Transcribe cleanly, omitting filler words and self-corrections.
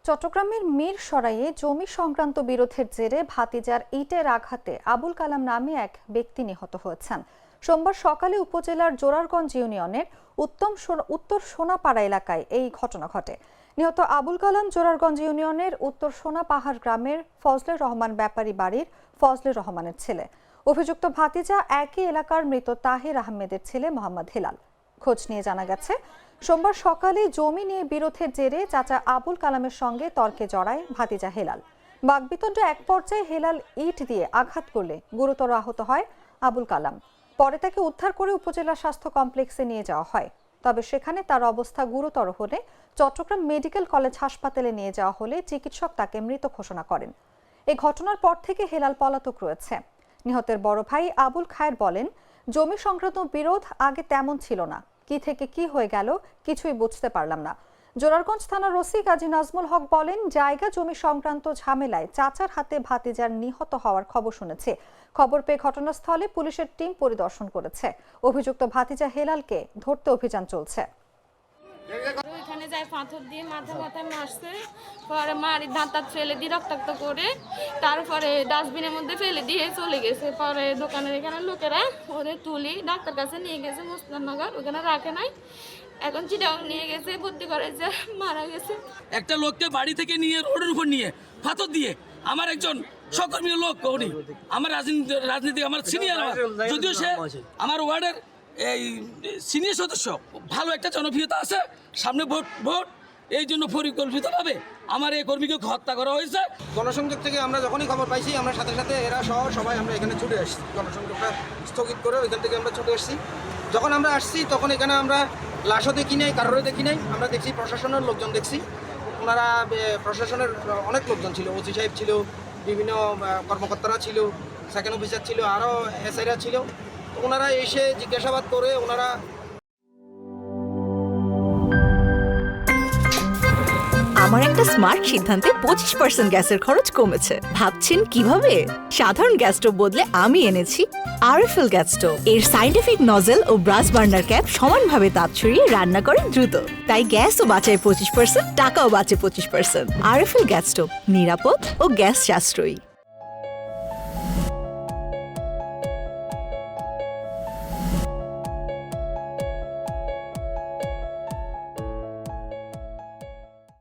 চট্টগ্রামের মিরসরাইয়ে জমি সংক্রান্ত বিরোধের জেরে ভাতিজার ইটের আঘাতে আবুল কালাম নামে এক ব্যক্তি নিহত হয়েছেন। সোমবার সকালে উপজেলার জোরারগঞ্জ ইউনিয়নের উত্তর সোনাপাড়া এলাকায় এই ঘটনা ঘটে। নিহত আবুল কালাম জোরারগঞ্জ ইউনিয়নের উত্তর সোনাপাহাড় গ্রামের ফজলুর রহমান ব্যাপারী বাড়ির ফজলুর রহমানের ছেলে। অভিযুক্ত ভাতিজা একই এলাকার মৃত তাহির আহমেদের ছেলে মোহাম্মদ হেলাল। খোঁজ নিয়ে জানা গেছে, সোমবার সকালে জমি নিয়ে বিরোধের জেরে চাচা আবুল কালামের সঙ্গে তর্কে জড়ায় ভাতিজা হেলাল। বাকবিতণ্ড এক পর্যায়ে হেলাল ইট দিয়ে আঘাত করলে গুরুতর আহত হয় আবুল কালাম। পরে তাকে উদ্ধার করে উপজেলা স্বাস্থ্য কমপ্লেক্সে নিয়ে যাওয়া হয়। তবে সেখানে তার অবস্থা গুরুতর হলে চট্টগ্রাম মেডিকেল কলেজ হাসপাতালে নিয়ে যাওয়া হলে চিকিৎসক তাকে মৃত ঘোষণা করেন। এই ঘটনার পর থেকে হেলাল পলাতক রয়েছে। নিহতের বড় ভাই আবুল খায়ের বলেন, জমি সংক্রান্ত বিরোধ আগে তেমন ছিল না, কি থেকে কি হয়ে গেল কিছুই বুঝতে পারলাম না। জোরারগঞ্জ থানার ওসি কাজী নাজমুল হক বলেন, জায়গা জমি সংক্রান্ত ঝামেলায় চাচার হাতে ভাতিজার নিহত হওয়ার খবর শুনেছে। খবর পেয়ে ঘটনাস্থলে পুলিশের টিম পরিদর্শন করেছে। অভিযুক্ত ভাতিজা হেলালকে ধরতে অভিযান চলছে। ওইখানে যাই পাথর দিয়ে মাথায় মারছে, পরে মারি দাঁত ফেলে দিয়ে রক্তাক্ত করে তারপরে ডাস্টবিনের মধ্যে ফেলে দিয়ে চলে গেছে। পরে দোকানের এখানে লোকেরা ওদের তুলি ডাক্তার কাছে নিয়ে গেছে মোস্তাননগর, ওখানে রাখে নাই। এখন চিটাং নিয়ে গেছে, ভর্তি করেছে, মারা গেছে। একটা লোককে বাড়ি থেকে নিয়ে রোডের উপর নিয়ে পাথর দিয়ে আমার একজন সহকর্মী লোক, উনি আমার রাজনীতি আমার সিনিয়র, যদিও সে আমার ওয়ার্ডের এই সিনিয়র সদস্য, ভালো একটা জনপ্রিয়তা আছে, সামনে ভোট এই জন্য পরিকল্পিতভাবে আমার এই কর্মীকে হত্যা করা হয়েছে। গণসংযোগ থেকে আমরা যখনই খবর পাইছি, আমরা সাথে সাথে এরা সহ সবাই আমরা এখানে ছুটে আসছি। গণসংযোগটা স্থগিত করে ওইখান থেকে আমরা ছুটে আসছি। যখন আমরা আসছি তখন এখানে আমরা লাশও দেখি নাই, কারোরও দেখি নাই। আমরা দেখছি প্রশাসনের লোকজন দেখছি, ওনারা প্রশাসনের অনেক লোকজন ছিল, ওসি সাহেব ছিল, বিভিন্ন কর্মকর্তারা ছিল, সেকেন্ড অফিসার ছিল, আরও এসআইরা ছিল। ওনারা এসে জিজ্ঞাসাবাদ করে ওনারা আমার একটা স্মার্ট সিদ্ধান্তে 25% গ্যাসের খরচ কমেছে। ভাবছেন কিভাবে? সাধারণ গ্যাস স্টোভ বদলে আমি এনেছি আরএফএল গ্যাস স্টোভ। এর সাইন্টিফিক নজল ও ব্রাস বার্নার ক্যাপ সমানভাবে তাপ ছড়িয়ে রান্না করে দ্রুত, তাই গ্যাসও বাঁচায় 25%, টাকাও বাঁচে 25%। আরএফএল গ্যাস স্টোভ নিরাপদ ও গ্যাস সাশ্রয়ী।